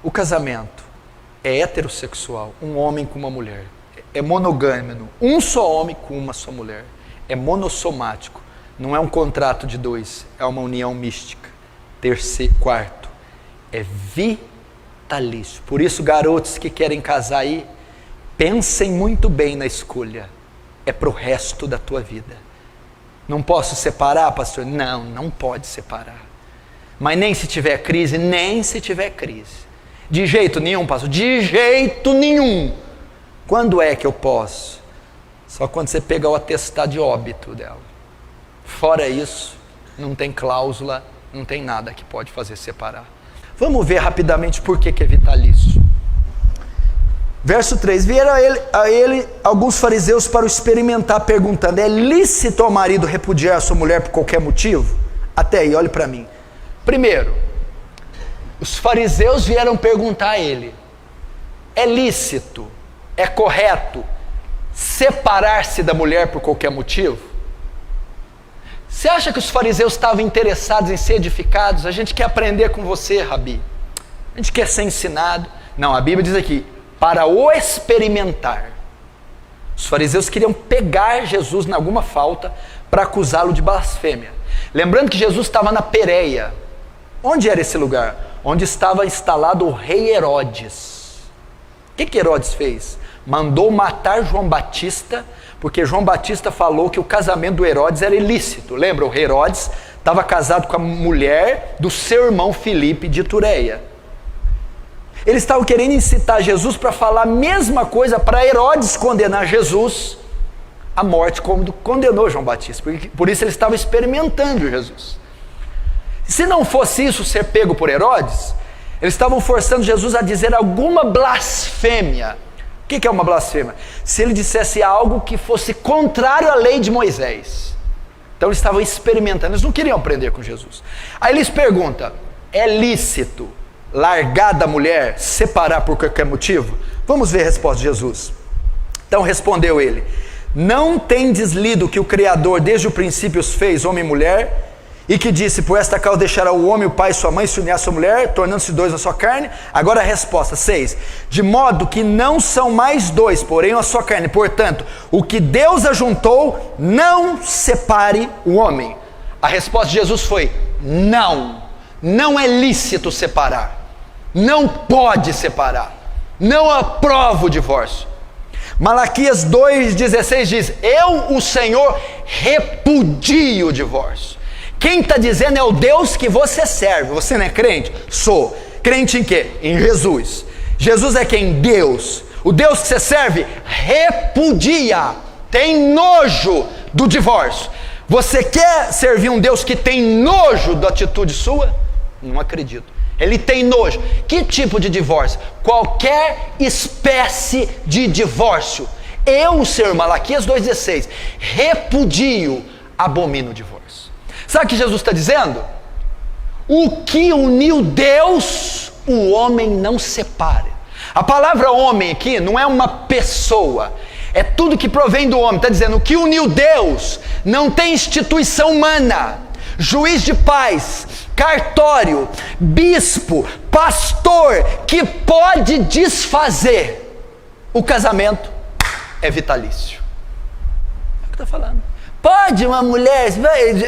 O casamento é heterossexual, um homem com uma mulher. É monogâmico, um só homem com uma só mulher. É monossomático, não é um contrato de dois, é uma união mística. Quarto, é vitalício. Por isso, garotos que querem casar aí, pensem muito bem na escolha. É para o resto da tua vida. Não posso separar, pastor? Não, não pode separar. Mas nem se tiver crise, nem se tiver crise. De jeito nenhum, pastor? De jeito nenhum. Quando é que eu posso? Só quando você pegar o atestado de óbito dela. Fora isso, não tem cláusula, não tem nada que pode fazer separar. Vamos ver rapidamente por que é vitalício. Verso 3, vieram a ele alguns fariseus para o experimentar, perguntando, é lícito ao marido repudiar a sua mulher por qualquer motivo? Até aí, olhe para mim. Primeiro, os fariseus vieram perguntar a ele, é lícito, é correto separar-se da mulher por qualquer motivo? Você acha que os fariseus estavam interessados em ser edificados? A gente quer aprender com você, Rabi. A gente quer ser ensinado. Não, a Bíblia diz aqui, para o experimentar. Os fariseus queriam pegar Jesus em alguma falta para acusá-lo de blasfêmia. Lembrando que Jesus estava na Pérea. Onde era esse lugar? Onde estava instalado o rei Herodes. O que Herodes fez? Mandou matar João Batista, porque João Batista falou que o casamento do Herodes era ilícito. Lembra? O Herodes estava casado com a mulher do seu irmão Filipe de Itureia. Eles estavam querendo incitar Jesus para falar a mesma coisa para Herodes condenar Jesus à morte, como condenou João Batista. Por isso eles estavam experimentando Jesus. Se não fosse isso ser pego por Herodes, eles estavam forçando Jesus a dizer alguma blasfêmia. O que é uma blasfêmia? Se ele dissesse algo que fosse contrário à lei de Moisés. Então eles estavam experimentando, eles não queriam aprender com Jesus. Aí eles perguntam, é lícito largar da mulher, separar por qualquer motivo? Vamos ver a resposta de Jesus. Então respondeu ele, não tendes lido que o Criador desde o princípio os fez homem e mulher, e que disse, por esta causa deixará o homem, o pai e sua mãe, se unir à sua mulher, tornando-se dois na sua carne? Agora a resposta, 6, de modo que não são mais dois, porém a sua carne, portanto, o que Deus ajuntou, não separe o homem. A resposta de Jesus foi, não é lícito separar, não pode separar, não aprova o divórcio. Malaquias 2,16 diz, eu, o Senhor, repudio o divórcio. Quem está dizendo é o Deus que você serve. Você não é crente? Sou. Crente em quê? Em Jesus. Jesus é quem? Deus. O Deus que você serve repudia, tem nojo do divórcio. Você quer servir um Deus que tem nojo da atitude sua? Não acredito. Ele tem nojo. Que tipo de divórcio? Qualquer espécie de divórcio. Eu, Senhor, Malaquias 2,16, repudio, abomino o divórcio. Sabe o que Jesus está dizendo? O que uniu Deus, o homem não separa. A palavra homem aqui não é uma pessoa, é tudo que provém do homem. Está dizendo, o que uniu Deus não tem instituição humana, juiz de paz, cartório, bispo, pastor, que pode desfazer. O casamento é vitalício. É o que está falando. Pode uma mulher,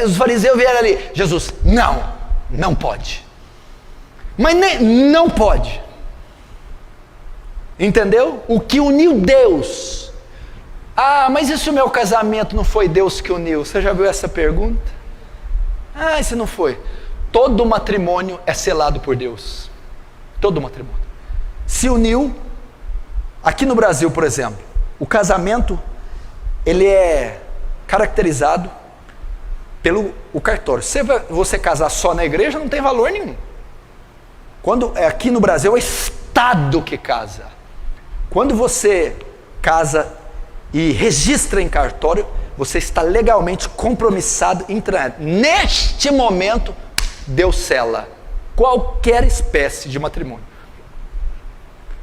os fariseus vieram ali, Jesus, não pode. Mas não pode. Entendeu? O que uniu Deus. Ah, mas e se o meu casamento não foi Deus que uniu? Você já viu essa pergunta? Ah, e se não foi? Todo matrimônio é selado por Deus. Todo matrimônio. Se uniu, aqui no Brasil, por exemplo, o casamento, ele é caracterizado pelo cartório. Se você casar só na igreja, não tem valor nenhum. Quando aqui no Brasil é o Estado que casa. Quando você casa e registra em cartório, você está legalmente compromissado em trânsito. Neste momento, Deus sela qualquer espécie de matrimônio.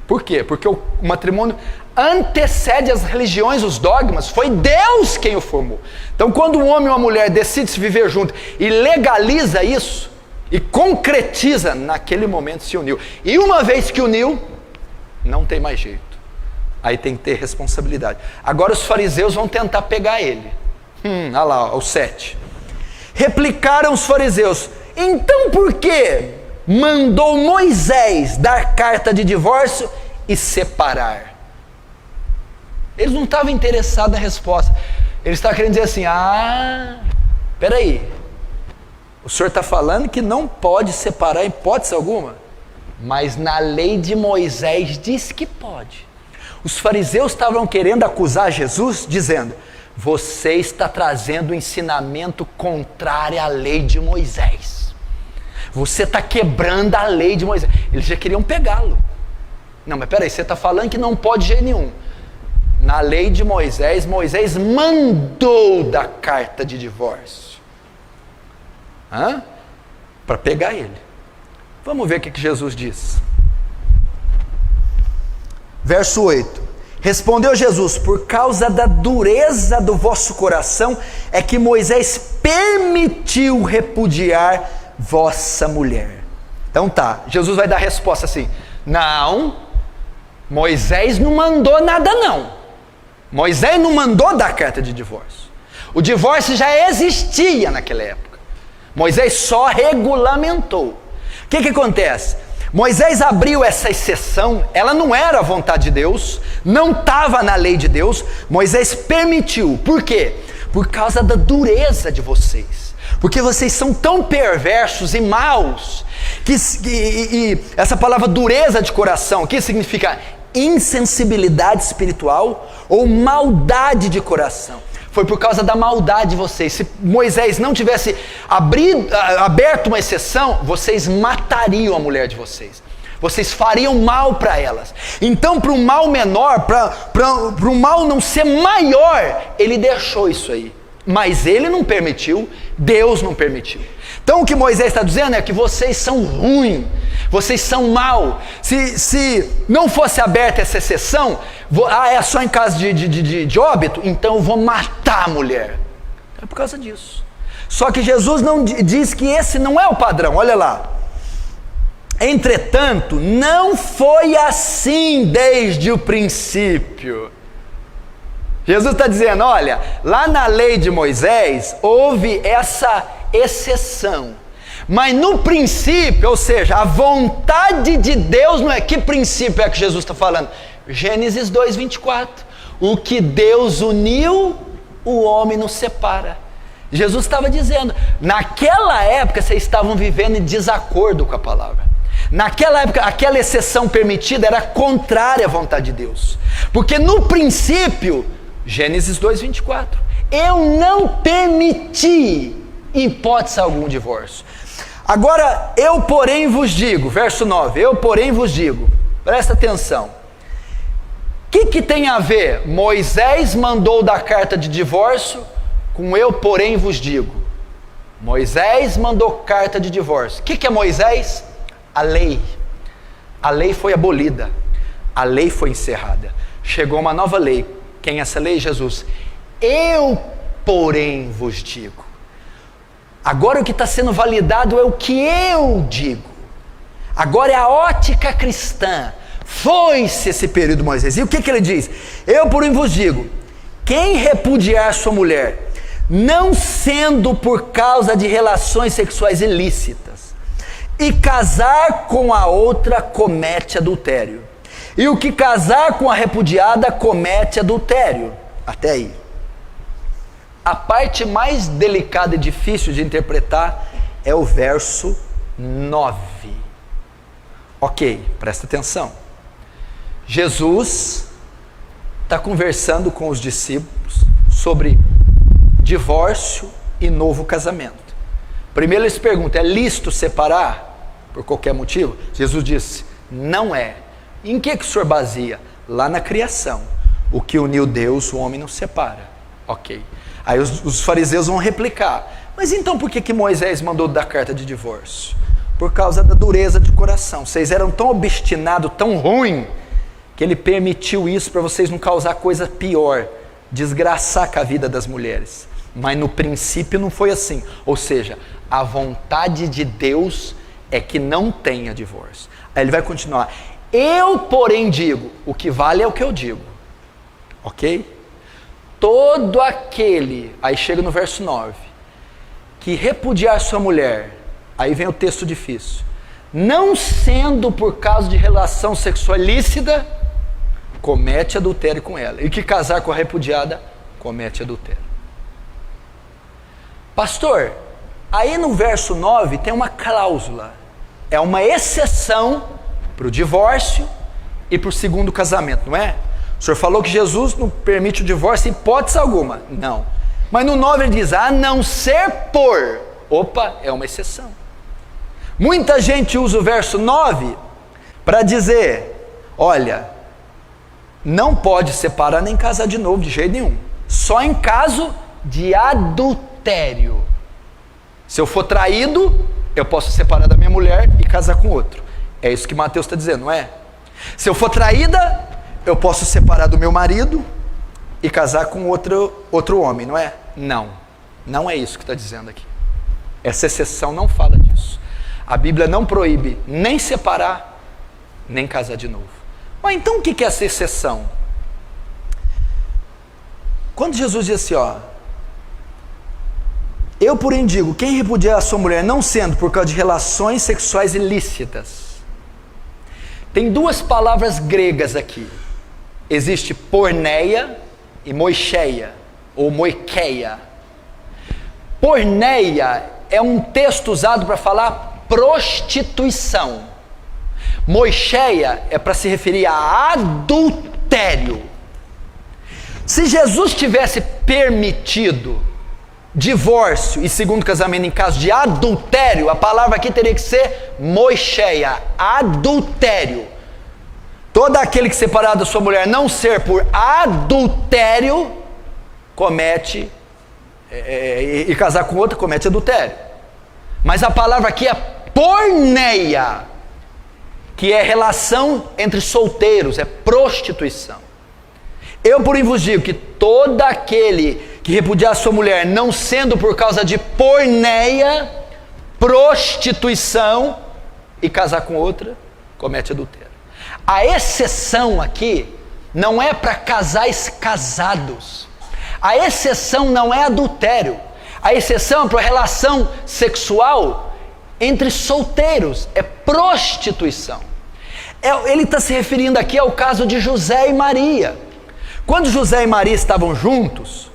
Por quê? Porque o matrimônio antecede as religiões, os dogmas, foi Deus quem o formou. Então quando um homem e uma mulher decidem se viver juntos e legaliza isso, E concretiza, naquele momento se uniu. E uma vez que uniu, não tem mais jeito. Aí tem que ter responsabilidade. Agora os fariseus vão tentar pegar ele. Olha lá, o 7. Replicaram os fariseus: então por que mandou Moisés dar carta de divórcio e separar? Eles não estavam interessados na resposta. Eles estavam querendo dizer assim: peraí, o senhor está falando que não pode separar em hipótese alguma, mas na lei de Moisés diz que pode. Os fariseus estavam querendo acusar Jesus, dizendo: você está trazendo um ensinamento contrário à lei de Moisés. Você está quebrando a lei de Moisés. Eles já queriam pegá-lo. Não, mas peraí, você está falando que não pode de jeito nenhum. Na lei de Moisés, Moisés mandou da carta de divórcio. Para pegar ele. Vamos ver o que Jesus diz. Verso 8. Respondeu Jesus: por causa da dureza do vosso coração é que Moisés permitiu repudiar vossa mulher. Então tá, Jesus vai dar a resposta assim: não, Moisés não mandou nada não. Moisés não mandou dar carta de divórcio. O divórcio já existia naquela época. Moisés só regulamentou. O que acontece? Moisés abriu essa exceção, ela não era a vontade de Deus, não estava na lei de Deus, Moisés permitiu. Por quê? Por causa da dureza de vocês. Porque vocês são tão perversos e maus, e essa palavra dureza de coração, que significa insensibilidade espiritual ou maldade de coração. Foi por causa da maldade de vocês. Se Moisés não tivesse aberto uma exceção, vocês matariam a mulher de vocês. Vocês fariam mal para elas. Então, para um mal menor, para um mal não ser maior, ele deixou isso aí. Mas ele não permitiu, Deus não permitiu. Então o que Moisés está dizendo é que vocês são ruins, vocês são mal. Se não fosse aberta essa exceção, é só em caso de óbito, então eu vou matar a mulher. É por causa disso. Só que Jesus não diz que esse não é o padrão, olha lá. Entretanto, não foi assim desde o princípio. Jesus está dizendo: olha, lá na lei de Moisés houve essa exceção, mas no princípio, ou seja, a vontade de Deus não é. Que princípio é que Jesus está falando? Gênesis 2:24. O que Deus uniu, o homem não separa. Jesus estava dizendo, naquela época vocês estavam vivendo em desacordo com a palavra. Naquela época, aquela exceção permitida era contrária à vontade de Deus. Porque no princípio, Gênesis 2:24, eu não permiti, em hipótese algum, divórcio. Agora, eu porém vos digo, verso 9, eu porém vos digo, presta atenção. O que tem a ver Moisés mandou da carta de divórcio com eu porém vos digo? Moisés mandou carta de divórcio. O que é Moisés? A lei. A lei foi abolida. A lei foi encerrada. Chegou uma nova lei. Quem é essa lei? Jesus. Eu porém vos digo. Agora o que está sendo validado é o que eu digo. Agora é a ótica cristã. Foi-se esse período de Moisés. E o que ele diz? Eu porém vos digo, quem repudiar sua mulher, não sendo por causa de relações sexuais ilícitas, e casar com a outra, comete adultério. E o que casar com a repudiada, comete adultério. Até aí. A parte mais delicada e difícil de interpretar é o verso 9. Ok, presta atenção. Jesus está conversando com os discípulos sobre divórcio e novo casamento. Primeiro eles perguntam, é lícito separar por qualquer motivo? Jesus disse, não é. Em que o senhor baseia? Lá na criação. O que uniu Deus, o homem não separa. Ok. Aí os fariseus vão replicar, mas então por que Moisés mandou dar carta de divórcio? Por causa da dureza de coração. Vocês eram tão obstinados, tão ruins, que ele permitiu isso para vocês não causar coisa pior, desgraçar com a vida das mulheres. Mas no princípio não foi assim. Ou seja, a vontade de Deus é que não tenha divórcio. Aí ele vai continuar. Eu, porém, digo, o que vale é o que eu digo. Ok? Todo aquele, aí chega no verso 9, que repudiar sua mulher, aí vem o texto difícil, não sendo por causa de relação sexual ilícita, comete adultério com ela. E que casar com a repudiada, comete adultério. Pastor, aí no verso 9 tem uma cláusula. É uma exceção para o divórcio e para o segundo casamento, não é? O senhor falou que Jesus não permite o divórcio em hipótese alguma. Não. Mas no 9 ele diz, a não ser por. Opa, é uma exceção. Muita gente usa o verso 9 para dizer, olha, não pode separar nem casar de novo de jeito nenhum. Só em caso de adultério. Se eu for traído, eu posso separar da minha mulher e casar com outro. É isso que Mateus está dizendo, não é? Se eu for traída, eu posso separar do meu marido e casar com outro homem, não é? Não, não é isso que está dizendo aqui. Essa exceção não fala disso. A Bíblia não proíbe nem separar, nem casar de novo. Mas então o que é essa exceção? Quando Jesus diz assim, ó, eu porém digo, quem repudiar a sua mulher não sendo por causa de relações sexuais ilícitas. Tem duas palavras gregas aqui. Existe porneia e moicheia, ou moikeia. Porneia é um texto usado para falar prostituição. Moicheia é para se referir a adultério. Se Jesus tivesse permitido divórcio e segundo casamento em caso de adultério, a palavra aqui teria que ser moicheia, adultério. Todo aquele que separar da sua mulher não ser por adultério, comete, e casar com outra, comete adultério. Mas a palavra aqui é porneia, que é relação entre solteiros, é prostituição. Eu, porém, vos digo que todo aquele que repudiar a sua mulher, não sendo por causa de porneia, prostituição, e casar com outra, comete adultério. A exceção aqui não é para casais casados. A exceção não é adultério. A exceção é para relação sexual entre solteiros, é prostituição. Ele está se referindo aqui ao caso de José e Maria. Quando José e Maria estavam juntos,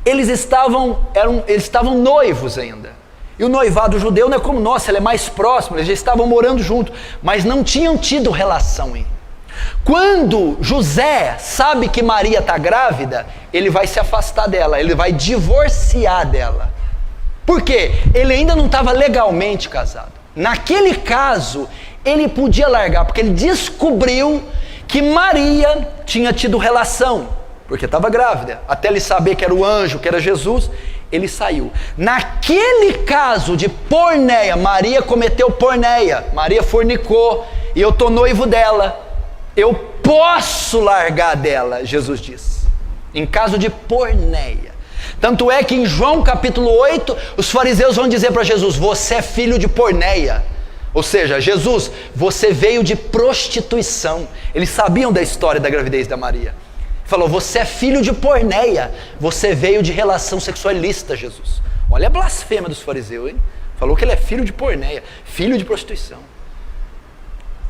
eles estavam noivos ainda. E o noivado judeu não é como nosso, ele é mais próximo, eles já estavam morando juntos, mas não tinham tido relação ainda. Quando José sabe que Maria está grávida, ele vai se afastar dela, ele vai divorciar dela. Por quê? Ele ainda não estava legalmente casado. Naquele caso, ele podia largar, porque ele descobriu que Maria tinha tido relação, porque estava grávida. Até ele saber que era o anjo, que era Jesus, ele saiu. Naquele caso de porneia, Maria cometeu porneia, Maria fornicou, e eu estou noivo dela, eu posso largar dela, Jesus disse, em caso de porneia. Tanto é que em João capítulo 8, os fariseus vão dizer para Jesus, você é filho de porneia. Ou seja, Jesus, você veio de prostituição. Eles sabiam da história da gravidez da Maria. Falou, você é filho de porneia, você veio de relação sexual ilícita, Jesus. Olha a blasfêmia dos fariseus, hein? Falou que ele é filho de porneia, filho de prostituição.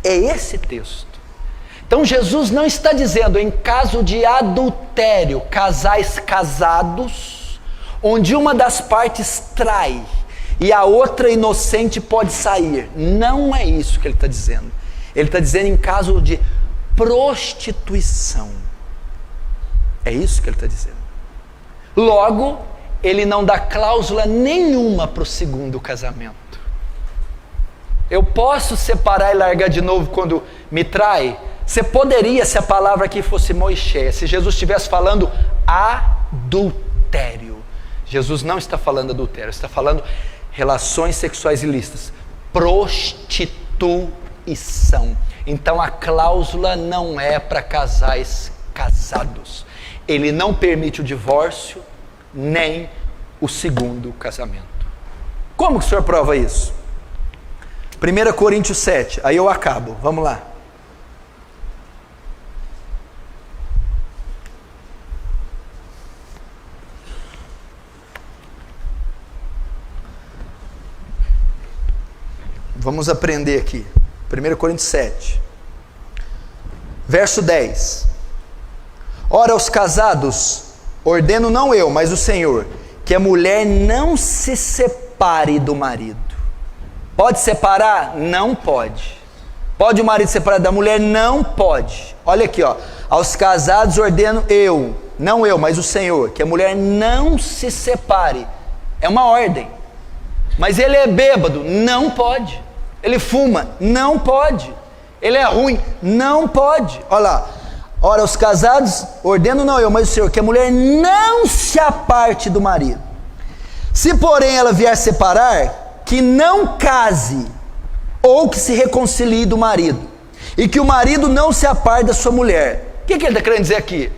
É esse texto. Então Jesus não está dizendo em caso de adultério, casais casados, onde uma das partes trai e a outra inocente pode sair. Não é isso que ele está dizendo. Ele está dizendo em caso de prostituição. É isso que ele está dizendo. Logo, ele não dá cláusula nenhuma para o segundo casamento. Eu posso separar e largar de novo quando me trai? Você poderia, se a palavra aqui fosse moicheia, se Jesus estivesse falando adultério. Jesus não está falando adultério, está falando relações sexuais ilícitas, prostituição. Então a cláusula não é para casais casados. Ele não permite o divórcio, nem o segundo casamento. Como que o senhor prova isso? 1 Coríntios 7, aí eu acabo, vamos lá. Vamos aprender aqui. 1 Coríntios 7, verso 10. Ora, aos casados, ordeno não eu, mas o Senhor, que a mulher não se separe do marido. Pode separar? Não pode. Pode o marido separar da mulher? Não pode. Olha aqui, ó. Aos casados ordeno eu, não eu, mas o Senhor, que a mulher não se separe. É uma ordem. Mas ele é bêbado? Não pode. Ele fuma? Não pode. Ele é ruim? Não pode. Olha lá. Ora, os casados, ordeno não eu, mas o Senhor, que a mulher não se aparte do marido. Se porém ela vier separar, que não case, ou que se reconcilie do marido, e que o marido não se aparte da sua mulher. O que ele está querendo dizer aqui?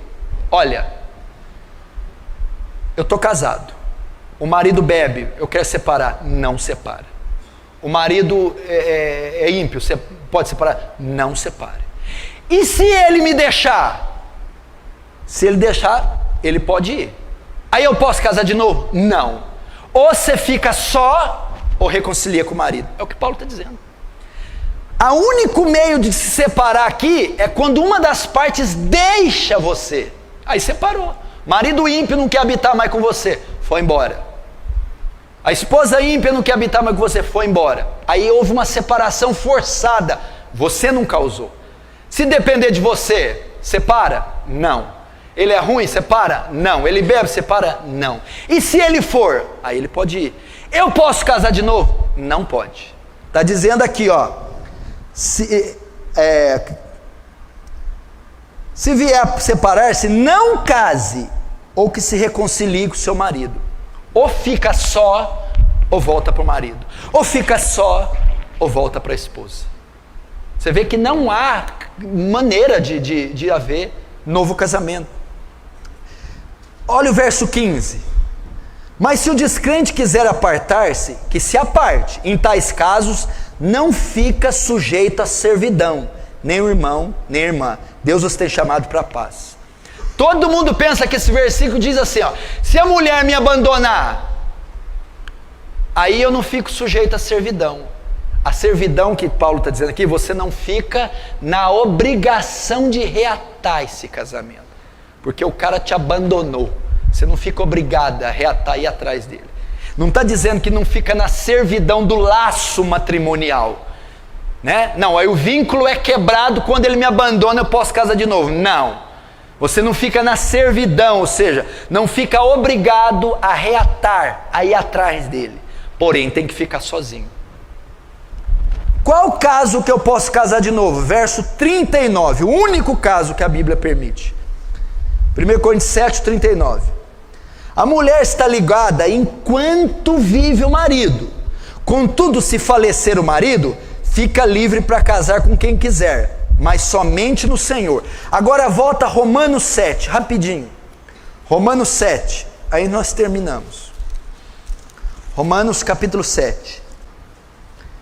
Olha, eu estou casado, o marido bebe, eu quero separar, não separa. O marido é ímpio, você pode separar? Não separe. E se ele me deixar? Se ele deixar, ele pode ir. Aí eu posso casar de novo? Não. Ou você fica só, ou reconcilia com o marido. É o que Paulo está dizendo. O único meio de se separar aqui é quando uma das partes deixa você. Aí separou. Marido ímpio não quer habitar mais com você, foi embora. A esposa ímpia não quer habitar mais com você, foi embora. Aí houve uma separação forçada, você não causou. Se depender de você, separa? Não. Ele é ruim? Separa? Não. Ele bebe? Separa? Não. E se ele for? Aí ele pode ir. Eu posso casar de novo? Não pode. Está dizendo aqui, ó. Se vier separar-se, não case, ou que se reconcilie com o seu marido. Ou fica só, ou volta para o marido. Ou fica só, ou volta para a esposa. Você vê que não há maneira de haver novo casamento. Olha o verso 15. Mas se o descrente quiser apartar-se, que se aparte. Em tais casos, não fica sujeito à servidão, nem o irmão, nem a irmã. Deus os tem chamado para a paz. Todo mundo pensa que esse versículo diz assim, ó, se a mulher me abandonar, aí eu não fico sujeito à servidão. A servidão que Paulo está dizendo aqui, você não fica na obrigação de reatar esse casamento, porque o cara te abandonou. Você não fica obrigado a reatar e ir atrás dele. Não está dizendo que não fica na servidão do laço matrimonial, né? Não, aí o vínculo é quebrado, quando ele me abandona eu posso casar de novo. Não, você não fica na servidão, ou seja, não fica obrigado a reatar, a ir atrás dele. Porém, tem que ficar sozinho. Qual caso que eu posso casar de novo? Verso 39, o único caso que a Bíblia permite. 1 Coríntios 7, 39. A mulher está ligada enquanto vive o marido. Contudo, se falecer o marido, fica livre para casar com quem quiser, mas somente no Senhor. Agora volta a Romanos 7, rapidinho. Romanos 7, aí nós terminamos. Romanos capítulo 7,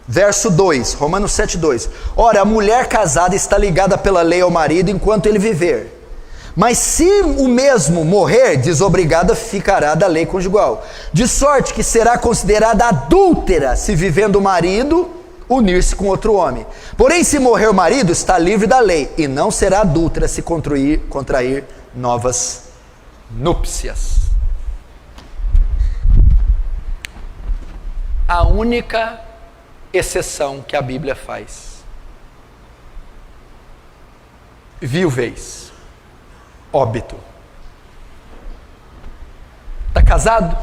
verso 2, Romanos 7, 2. Ora, a mulher casada está ligada pela lei ao marido enquanto ele viver. Mas se o mesmo morrer, desobrigada ficará da lei conjugal. De sorte que será considerada adúltera se vivendo o marido unir-se com outro homem. Porém, se morrer o marido, está livre da lei, e não será adúltera se contrair novas núpcias. A única exceção que a Bíblia faz: viuvez, óbito. Está casado?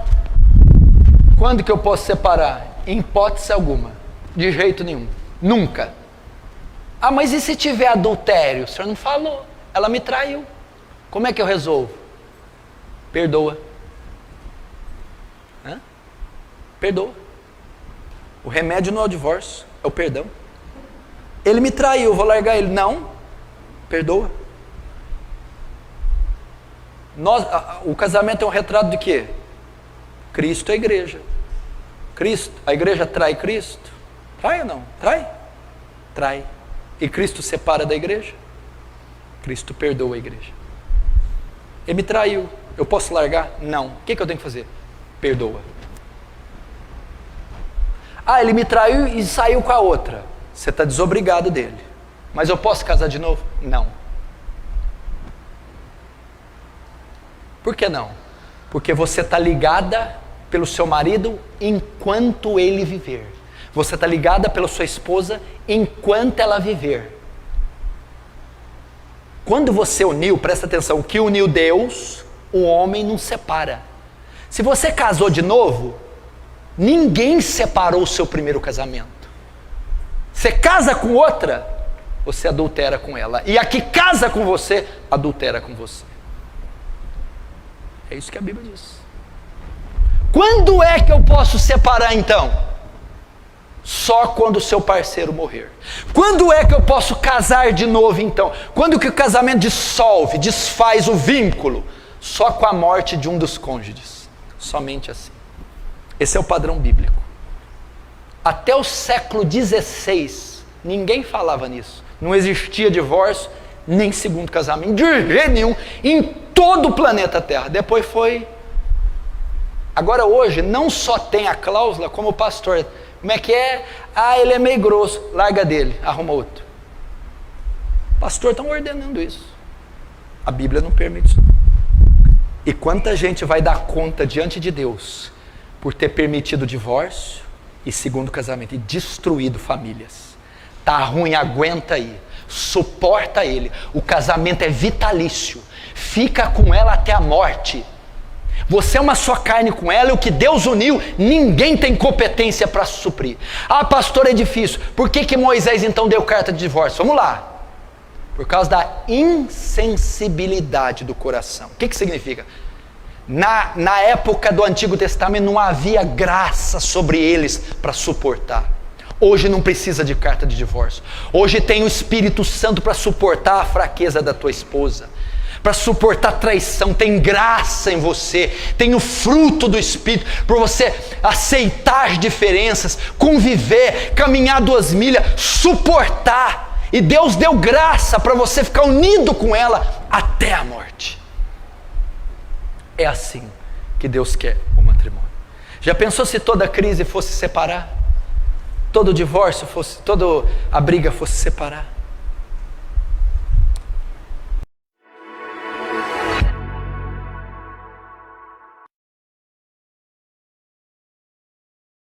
Quando que eu posso separar? Em hipótese alguma, de jeito nenhum, nunca. Ah, mas e se tiver adultério? O senhor não falou, ela me traiu, como é que eu resolvo? Perdoa. Perdoa. O remédio não é o divórcio, é o perdão. Ele me traiu, vou largar ele. Não, perdoa. O casamento é um retrato de quê? Cristo é a igreja. A igreja trai Cristo? Trai ou não? Trai? Trai. E Cristo separa da igreja? Cristo perdoa a igreja. Ele me traiu, eu posso largar? Não. O que eu tenho que fazer? Perdoa. Ah, ele me traiu e saiu com a outra. Você está desobrigado dele. Mas eu posso casar de novo? Não. Por que não? Porque você está ligada pelo seu marido enquanto ele viver. Você está ligada pela sua esposa enquanto ela viver. Quando você uniu, presta atenção, o que uniu Deus, o homem não separa. Se você casou de novo, ninguém separou o seu primeiro casamento. Você casa com outra, você adultera com ela. E a que casa com você, adultera com você. É isso que a Bíblia diz. Quando é que eu posso separar então? Só quando o seu parceiro morrer. Quando é que eu posso casar de novo então? Quando que o casamento dissolve, desfaz o vínculo? Só com a morte de um dos cônjuges. Somente assim. Esse é o padrão bíblico. Até o século XVI, ninguém falava nisso. Não existia divórcio, nem segundo casamento, de jeito nenhum, em todo o planeta Terra. Depois foi... Agora hoje, não só tem a cláusula, como o pastor... Como é que é? Ah, ele é meio grosso, larga dele, arruma outro. Pastor, estão ordenando isso. A Bíblia não permite isso. E quanta gente vai dar conta diante de Deus por ter permitido o divórcio e segundo casamento e destruído famílias. Tá ruim, aguenta aí, suporta ele. O casamento é vitalício, fica com ela até a morte. Você é uma só carne com ela, e o que Deus uniu, ninguém tem competência para suprir. Ah, pastor, é difícil. Por que Moisés então deu carta de divórcio? Vamos lá. Por causa da insensibilidade do coração. O que significa? Na época do Antigo Testamento não havia graça sobre eles para suportar. Hoje não precisa de carta de divórcio. Hoje tem o Espírito Santo para suportar a fraqueza da tua esposa, para suportar traição. Tem graça em você, tem o fruto do Espírito, para você aceitar diferenças, conviver, caminhar 2 milhas, suportar. E Deus deu graça para você ficar unido com ela até a morte. É assim que Deus quer o matrimônio. Já pensou se toda crise fosse separar? Todo divórcio fosse, toda a briga fosse separar?